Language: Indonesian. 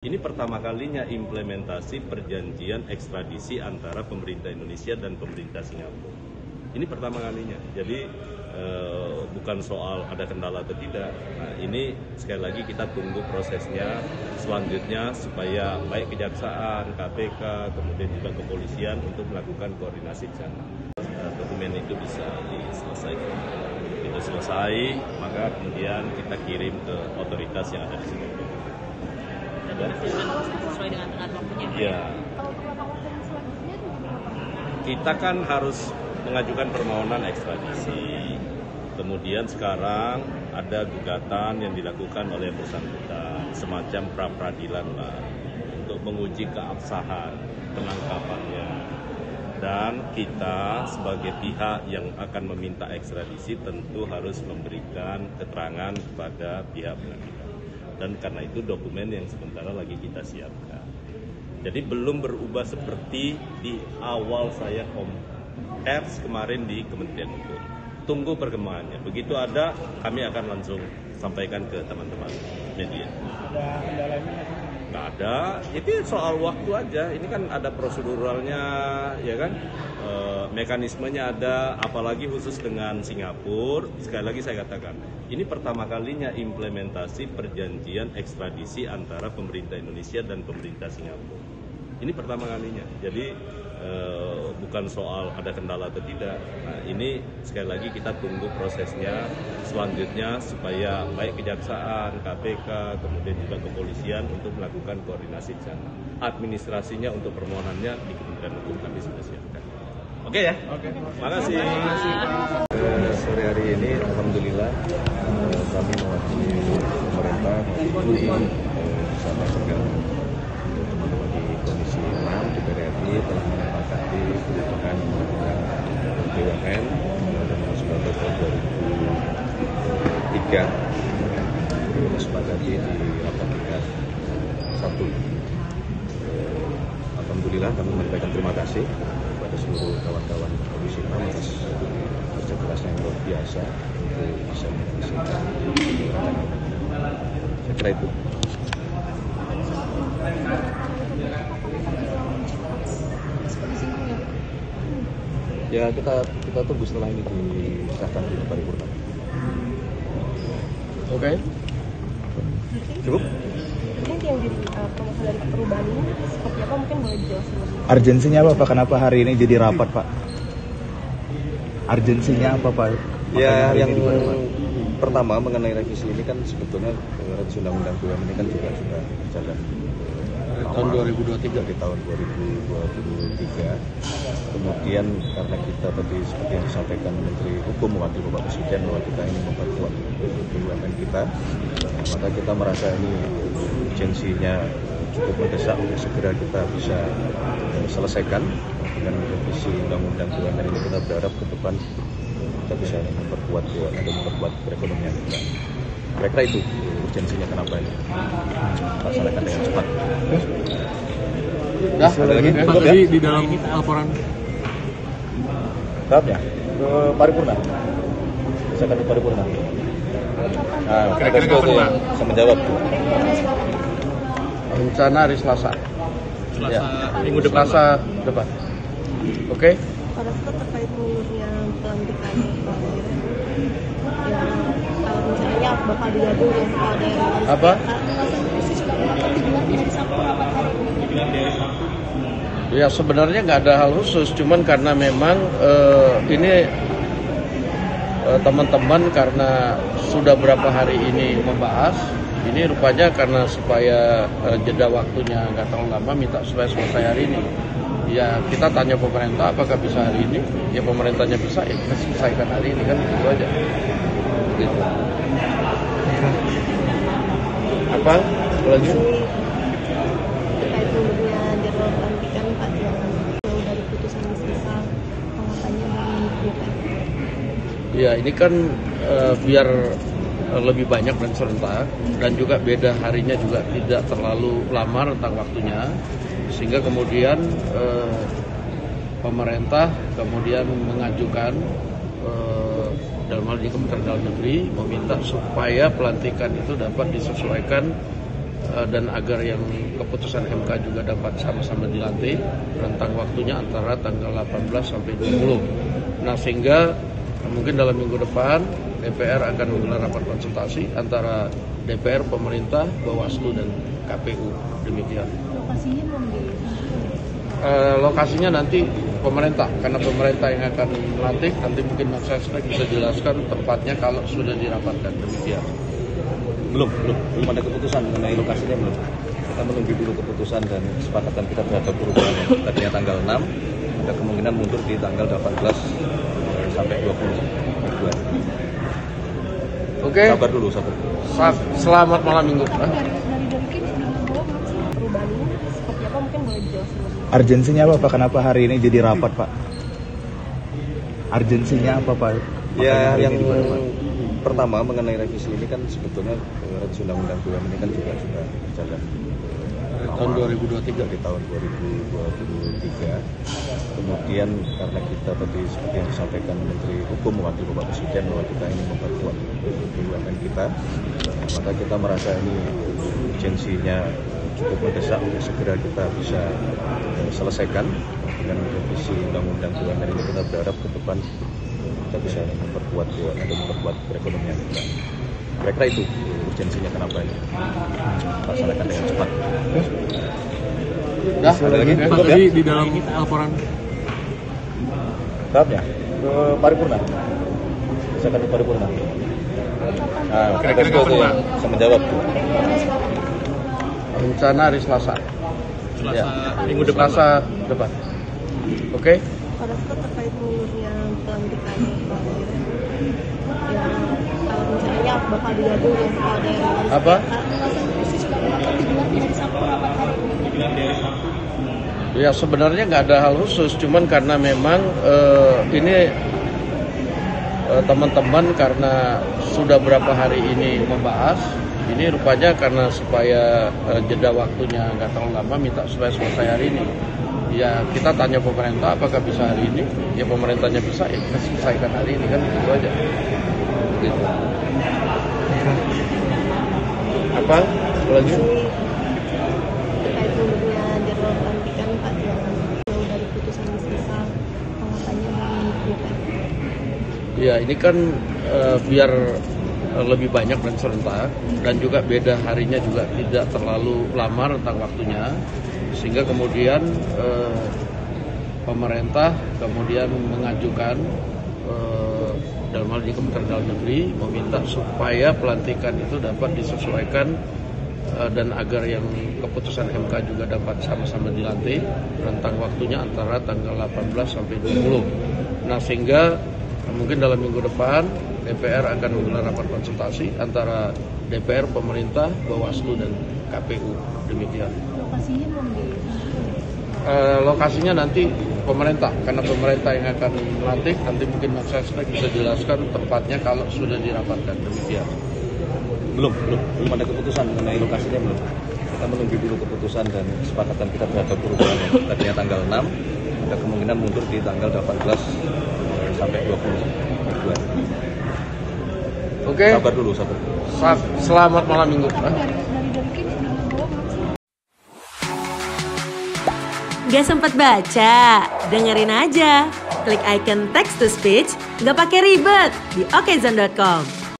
Ini pertama kalinya implementasi perjanjian ekstradisi antara pemerintah Indonesia dan pemerintah Singapura. Ini pertama kalinya. Jadi bukan soal ada kendala atau tidak. Nah, ini sekali lagi kita tunggu prosesnya selanjutnya supaya baik kejaksaan, KPK, kemudian juga kepolisian untuk melakukan koordinasi di sana. Dokumen itu bisa diselesaikan. Itu selesai, maka kemudian kita kirim ke otoritas yang ada di Singapura. Sesuai dengan tenggat waktunya. Ya. Kita kan harus mengajukan permohonan ekstradisi. Kemudian sekarang ada gugatan yang dilakukan oleh bersangkutan, semacam pra-peradilan lah, untuk menguji keabsahan penangkapannya. Dan kita sebagai pihak yang akan meminta ekstradisi tentu harus memberikan keterangan kepada pihak pengadilan. Dan karena itu dokumen yang sementara lagi kita siapkan. Jadi belum berubah seperti di awal saya pers kemarin di Kementerian Hukum. Tunggu perkembangannya. Begitu ada, kami akan langsung sampaikan ke teman-teman media. Ada kendalanya? Nggak ada, itu soal waktu aja. Ini kan ada proseduralnya, ya kan? Mekanismenya ada, apalagi khusus dengan Singapura. Sekali lagi saya katakan, ini pertama kalinya implementasi perjanjian ekstradisi antara pemerintah Indonesia dan pemerintah Singapura. Ini pertama kalinya. Jadi bukan soal ada kendala atau tidak. Nah, ini sekali lagi kita tunggu prosesnya selanjutnya supaya baik kejaksaan, KPK, kemudian juga kepolisian untuk melakukan koordinasi di sana. Administrasinya untuk permohonannya di Kementerian Hukum kami sudah siapkan. Oke ya? Oke. Makasih. Sore hari ini alhamdulillah kami mewakili pemerintah bersama dengan teman-teman di Komisi 6 DPR RI telah menyepakati perubahan BUMN nomor 19 tahun 2003 disepakati di rapat tingkat 1. Alhamdulillah kami menyampaikan terima kasih kepada seluruh kawan-kawan Komisi 6 atas kerja kerasnya yang luar biasa untuk bisa menyelesaikan rancangan. Saya kira itu. Ya kita tunggu setelah ini disahkan di paripurna. Oke. Cukup? Mungkin yang jadi promosi dari perubahan ini seperti apa, mungkin boleh dijelaskan lebih? Urgensinya apa Pak? Kenapa hari ini jadi rapat Pak? Urgensinya apa Pak? Ya, yang pertama mengenai revisi ini kan sebetulnya revisi undang-undang BUMN ini kan juga sudah berjalan Tahun 2023. Dari tahun 2023. Kemudian karena kita tadi seperti yang disampaikan Menteri Hukum mewakili Bapak Presiden bahwa kita ingin memperkuat BUMN kita, maka kita merasa ini urgensinya cukup mendesak untuk segera kita bisa selesaikan dengan revisi undang-undang BUMN ini. Kita berharap ke depan kita bisa memperkuat BUMN dan memperkuat perekonomian kita. Kira-kira itu urgensinya kenapa ini laksanakan dengan cepat. Dah, ada lagi? Tadi di dalam laporan Tahapnya ke paripurna. Bisa ke paripurna. Nah, kira-kira kapan Pak? Bisa menjawab. rencana hari Selasa. Minggu depan. Selasa depan. Oke? Pada saat terkait mundurnya pelantikan yang kalau misalnya bakal digabung ya ada Apa? Ya sebenarnya nggak ada hal khusus, cuman karena memang ini teman-teman karena sudah berapa hari ini membahas, ini rupanya karena supaya jeda waktunya nggak terlalu lama, minta supaya selesai hari ini. Ya kita tanya pemerintah apakah bisa hari ini, ya pemerintahnya bisa, ya kita selesaikan hari ini kan, gitu aja. Gitu. Apa? Lagi? terkait mundurnya jadwal pelantikan Pak yang jauh dari putusan sisa penguatannya dari Ya ini kan biar lebih banyak dan serentak, dan juga beda harinya juga tidak terlalu lama rentang waktunya, sehingga kemudian pemerintah kemudian mengajukan dalam hal ini Kementerian Dalam Negeri meminta supaya pelantikan itu dapat disesuaikan dan agar yang keputusan MK juga dapat sama-sama dilantik, rentang waktunya antara tanggal 18 sampai 20. Nah, sehingga mungkin dalam minggu depan DPR akan menggelar rapat konsultasi antara DPR, pemerintah, Bawaslu, dan KPU. Demikian. Lokasinya belum di Lokasinya nanti pemerintah, karena pemerintah yang akan melantik. Nanti mungkin Mas Sesnek bisa jelaskan tempatnya kalau sudah dirapatkan. Demikian. Belum ada keputusan mengenai lokasinya belum. Kita menunggu dulu keputusan dan kesepakatan kita terhadap perubahan yang tadinya tanggal 6, ada kemungkinan mundur di tanggal 18 sampai 20 Februari. Oke. Sabar dulu. Selamat malam minggu. dari Kim sudah membawa belum sih perubahan ini seperti apa, mungkin boleh dijelaskan lebih. Urgensinya apa Pak? Kenapa hari ini jadi rapat Pak? Urgensinya apa Pak? Ya, Makanya hari yang ini dibuat, Pak. pertama mengenai revisi ini kan sebetulnya revisi undang-undang BUMN ini kan juga sudah berjalan Tahun 2023. di tahun 2023. Kemudian karena kita tadi seperti yang disampaikan Menteri Hukum mewakili Bapak Presiden bahwa kita ingin memperkuat BUMN kita, maka kita merasa ini urgensinya cukup mendesak untuk segera kita bisa selesaikan dengan revisi undang-undang BUMN ini. Kita berharap ke depan kita bisa memperkuat BUMN dan memperkuat perekonomian kita. Kira-kira itu urgensinya kenapa ini laksanakan dengan cepat. Dah, Ada lagi? Pak, Cukup, tadi ya? di dalam laporan Tahapnya ke paripurna. Bisa ke paripurna. Nah, kira-kira itu bisa menjawab. rencana hari Selasa. Selasa Minggu depan. Selasa depan. Oke? Pada saat terkait mundurnya pelantikan ya, kalau misalnya bakal digabung ya kepala daerah. Apa? Ya sebenarnya nggak ada hal khusus, cuman karena memang ini teman-teman karena sudah berapa hari ini membahas, ini rupanya karena supaya jeda waktunya nggak terlalu lama, minta supaya selesai hari ini. Ya kita tanya pemerintah apakah bisa hari ini, ya pemerintahnya bisa, ya kita selesaikan hari ini, kan gitu aja. Gitu. Apa? Lagi? Terkait mundurnya jadwal pelantikan Pak yang jauh dari putusan sisa penguatannya menentukan. Ya ini kan biar lebih banyak dan serentak, dan juga beda harinya juga tidak terlalu lama rentang waktunya, sehingga kemudian pemerintah kemudian mengajukan dalam hal ini Kementerian Dalam Negeri meminta supaya pelantikan itu dapat disesuaikan dan agar yang keputusan MK juga dapat sama-sama dilantik, rentang waktunya antara tanggal 18 sampai 20. Nah sehingga mungkin dalam minggu depan DPR akan menggelar rapat konsultasi antara DPR, pemerintah, Bawaslu, dan KPU. Demikian. Lokasinya belum di Lokasinya nanti pemerintah, karena pemerintah yang akan melantik. Nanti mungkin Mas Sesnek bisa jelaskan tempatnya kalau sudah dirapatkan. Demikian. Belum ada keputusan mengenai lokasinya belum. Kita menunggu dulu keputusan dan kesepakatan kita terhadap perubahan yang tadinya tanggal 6, ada kemungkinan mundur di tanggal 18 sampai 20 Februari. Oke. Sabar dulu. Selamat malam minggu. Kim sudah membawa belum sih? Gak sempat baca? Dengerin aja. Klik icon text to speech, gak pakai ribet di okezone.com.